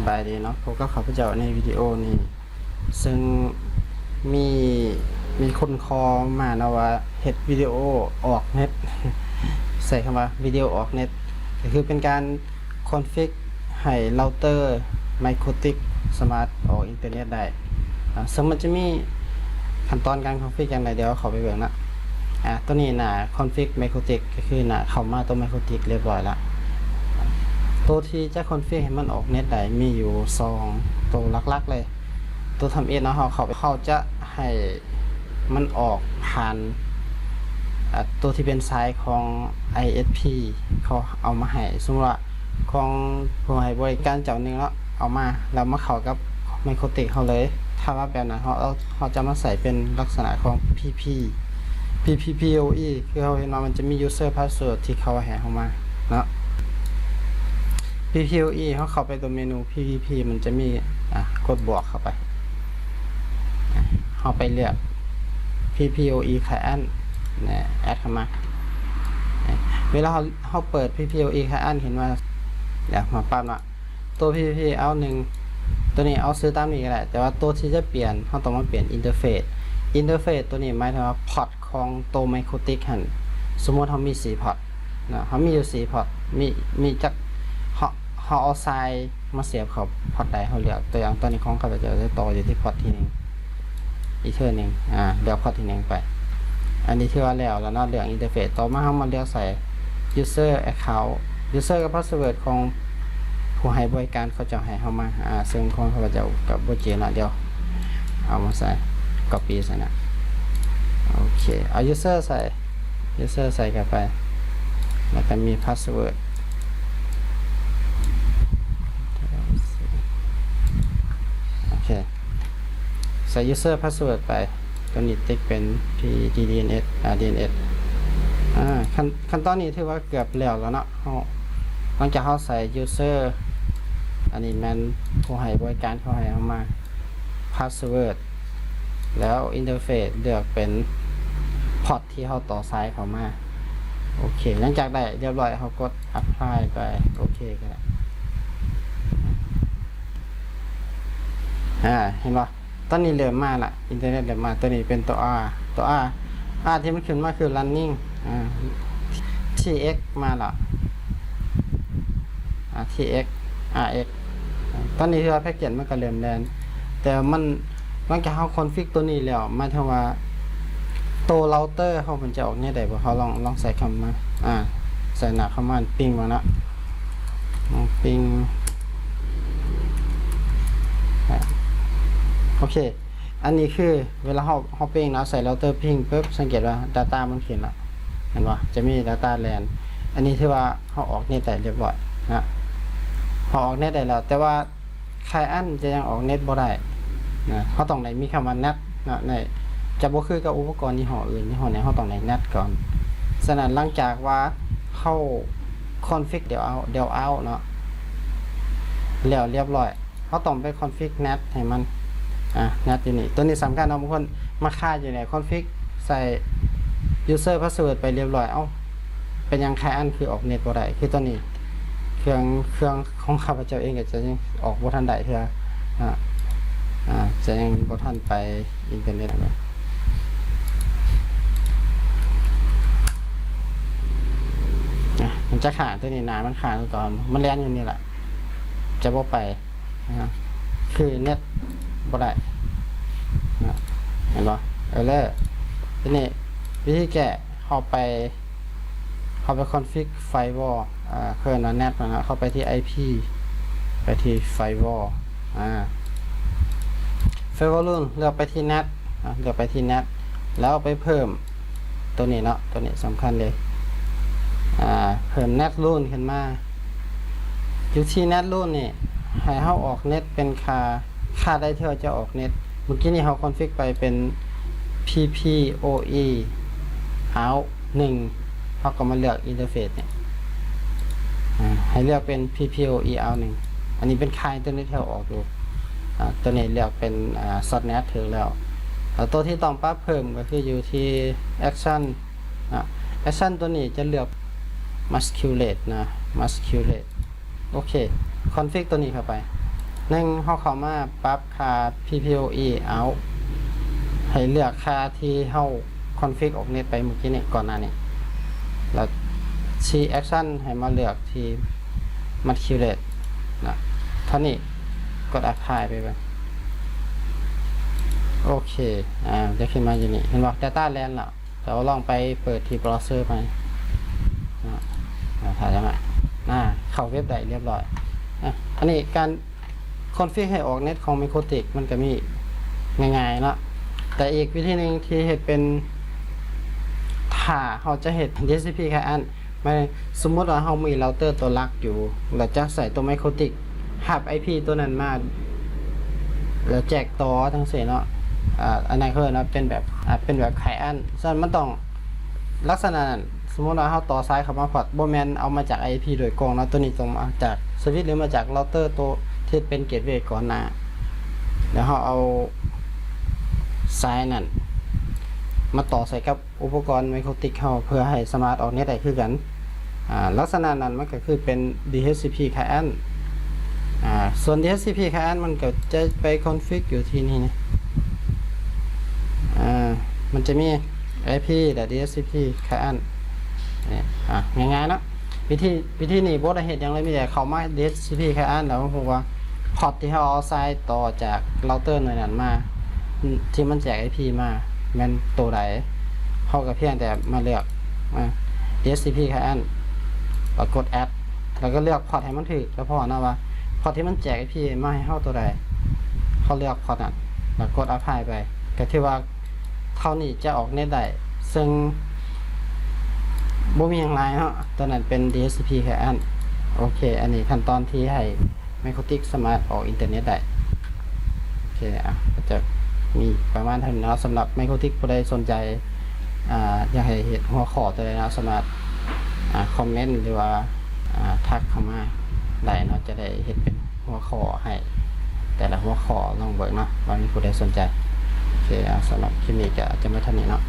บายดีเนาะพบกับข้าพเจ้าในวิดีโอนี้ซึ่งมีมีคนคอมานะว่าเฮ็ดวิดีโอออกเน็ต ใส่คำว่าวิดีโอออกเน็ตก็คือเป็นการคอนฟิกให้เราเตอร์ไมโครติกสมาร์ทออกอินเทอร์เน็ตได้ซึ่งมันจะมีขั้นตอนการคอนฟิกอย่างไรเดี๋ยวเขาไปเบิ่งนะตัวนี้นะคอนฟิกไมโครติกก็คือนะเข้ามาตัวไมโครติกเรียบร้อยแล้วตัวที่จะคอนฟิกให้มันออกเน็ตได้มีอยู่2ตัวหลักๆเลยตัวทำเองเนาะเขาจะให้มันออกผ่านตัวที่เป็นไซส์ของ ISP เขาเอามาให้สมมติว่าของผู้ให้บริการเจ้าหนึ่งแล้วเอามาแล้วมาเข้ากับไมโครติกเขาเลยถ้าว่าแบบนั้นเขาจะมาใส่เป็นลักษณะของ PPPoE คือเขาเห็นว่ามันจะมี user password ที่เขาให้เข้ามาเนาะ PPoE เขาเข้าไปตัวเมนู PPP มันจะมีกดบวกเข้าไปเขาไปเลือก PPoE client เนี่ยแอดเข้ามาเวลาเขาเปิด PPoE client เห็นว่าเดี๋ยวมาปั๊บนะตัว PPP เอา1ตัวนี้เอาซื้อตามนี้ก็ได้แต่ว่าตัวที่จะเปลี่ยนเขาต้องมาเปลี่ยนอินเทอร์เฟซตัวนี้หมายถึงว่าพอร์ตของตัวไมโครติกหันสมมติเขามี4พอร์ตนะเขามีอยู่4พอร์ตมีจักเขาเอาไซน์มาเสียบเขาพอร์ตใดเขาเลือกตัวอย่างตัวนี้ของข้าพเจ้าจะต่ออยู่ที่พอร์ตที่1อีกเท่านึงเลือกพอร์ตที่1ไปอันนี้ถือว่าแล้วเนาะเลือกอินเทอร์เฟซต่อมาเขามาเลือกใส่ user account user กับ password ของผู้ให้บริการเขาจะให้เข้ามาซึ่งของข้าพเจ้ากับโบเจนะเดียวเอามาใส่ copy ใส่นะโอเคเอา user ใส่ เข้าไปแล้วก็มี password โอเคใส่ user password ไปตัวนี้ติ๊กเป็น DNS DNS ขั้นตอนนี้ถือว่าเกือบแล้วเนาะหลังจากเขาใส่ user อันนี้มันผู้ให้บริการเขาให้เอามา password แล้ว interface เลือกเป็นพอร์ตที่เขาต่อสายเข้ามาโอเคหลังจากได้เรียบร้อยเขากด apply ไปโอเคก็ได้เห็นป่ะตอนนี้เริ่มมาละอินเทอร์เน็ตเริ่มมาตัวนี้เป็นตัว R ที่มันขึ้นมาคือ running TX มาละTX RX ตอนนี้ที่ว่าแพ็กเกจมันก็เริ่มแดนแต่มันหลังจากเขาคอนฟิกตัวนี้แล้วหมายถึงว่าตัวเราเตอร์เขามันจะออกเนี่ยได้บ่เขาลองใส่คำมาใส่หน้าคำมันปิ้งมานะปิ้งโอเคอันนี้คือเวลาเขาปิ้งนะใส่เราเตอร์ปิ้งปุ๊บสังเกตว่า Data มันเขียนละเห็นป่ะจะมี Data Land อันนี้ที่ว่าเขาออกเนี่ยแต่เรียบร้อยนะพอออกเน็ตได้แล้วแต่ว่าใครอันจะยังออกเน็ตบ่ได้นะเขาต้องไหนมีคำว่า net นะในจะบ่คือกับอุปกรณ์ยี่ห้ออื่นยี่ห้อไหนเขาต้องไหน net ก่อนฉะนั้นหลังจากว่าเข้าคอนฟิกเดี๋ยวเอาเนาะแล้วเรียบร้อยเขาต้องไปคอนฟิก net ให้มันnet อยู่นี่ตัวนี้สำคัญนะบางคนมาค่าอยู่ในคอนฟิกใส่ user password ไปเรียบร้อยเป็นยังใครอันคือออกเน็ตบ่ได้คือตัวนี้เครื่องของข้าพเจ้าเองก็จะยังออกบ่ทันได้เทื่อจะยังบ่ทันไปอินเทอร์เน็ตนะมันจะขาดตัวนี้นานมันขาดก่อนมันแล่นอยู่นี่แหละจะบ่ไปคือเน็ตบ่ได้เห็นบ่ทีนี้วิธีแก้เข้าไปคอนฟิกไฟวอลเครื่องนั้น net นะเข้าไปที่ IP ไปที่ไฟวอลไฟวอลรุ่นเลือกไปที่ net เลือกไปที่ net แล้วไปเพิ่มตัวนี้เนาะตัวนี้สำคัญเลยเพิ่ม net รุ่นขึ้นมาอยู่ที่ net รุ่นนี่ให้เขาออก net เป็นค่าได้เท่าจะออก net เมื่อกี้นี่เขาคอนฟิกไปเป็น PPoE out 1เขาก็มาเลือกอินเทอร์เฟซเนี่ยให้เลือกเป็น PPoE out 1อันนี้เป็นค่าอินเทอร์เน็ตที่เราออกดูตัวนี้เลือกเป็นSubnet ถึงแล้วตัวที่ต้องปรับเพิ่มก็คืออยู่ที่ Action Action ตัวนี้จะเลือก Masquerade โอเคคอนฟิกตัวนี้เข้าไป หนึ่งเฮาเข้ามาปรับค่า PPOE out ให้เลือกค่าที่เฮาคอนฟิกออกเน็ตไปเมื่อกี้นี่ก่อนหน้านี้แล้วชี้แอคชั่นให้มาเลือกที่มัดคิวเลตนะเท่านี้กด apply ไปเลยโอเคจะขึ้นมาอยู่นี่เห็นบอก data land แล้วเราลองไปเปิดที่ browser ไปถ่ายยังไงเข้าเว็บได้เรียบร้อยอันนี้การคอนฟิกให้ออกเน็ตของ Microtik มันก็มีง่ายๆเนาะแต่อีกวิธีหนึ่งที่เห็ดเป็นถ้าเราจะเห็ด DHCP แค่อันไม่สมมติว่าเรามีเราเตอร์ตัวลักอยู่เราจะใส่ตัว Microtik หับ IP ตัวนั้นมาแล้วแจกต่อทั้งเสียเนาะอันนั้นคือนะเป็นแบบไขอันซึ่งมันต้องลักษณะนั้นสมมติว่าเราต่อสายเข้ามาพอร์ตบ่แม่นเอามาจาก IP โดยกองเนาะตัวนี้ต้องมาจากสวิตช์หรือมาจากเราเตอร์ตัวที่เป็นเกตเวย์ก่อนหน้าแล้วเราเอาสายนั้นมาต่อใส่กับอุปกรณ์ Microtik เฮาเพื่อให้สามารถออกเน็ตได้คือกันลักษณะนั้นมันก็คือเป็น DHCP client ส่วน DHCP client มันก็จะไปคอนฟิกอยู่ที่นี่นะมันจะมี IP และ DHCP client ง่ายๆเนาะวิธีนี้บ่ได้เฮ็ดหยังเลยมีแต่เข้ามา DHCP client แล้วผมว่าพอร์ตที่เฮาเอาสายต่อจากเราเตอร์หน่วยนั้นมาที่มันแจก IP มาแม่นตัวใดเฮาก็เพียงแต่มาเลือกDHCP client แล้วกด add แล้วก็เลือกพอร์ตให้มันถูกแล้วพอนะว่าพอร์ตที่มันแจก IP มาให้เฮาตัวใดเขาเลือกพอร์ตนั้นแล้วกด apply ไปก็ถือว่าเท่านี้จะออกเน็ตได้ซึ่งบ่มีอย่างไรเนาะตัวนั้นเป็น DHCP client โอเคอันนี้ขั้นตอนที่ให้ Microtik สามารถออกอินเทอร์เน็ตได้โอเคก็จะมีประมาณเท่านี้เนาะสำหรับ Microtik ผู้ใดสนใจอยากให้เห็นหัวข้อตัวใดนะสามารถคอมเมนต์หรือว่าทักเข้ามาได้เนาะจะได้เห็นเป็นหัวข้อให้แต่ละหัวข้อลองเบิ่งเนาะว่ามีผู้ใดสนใจโอเคสำหรับคลิปนี้ก็จะไม่เท่านี้เนาะ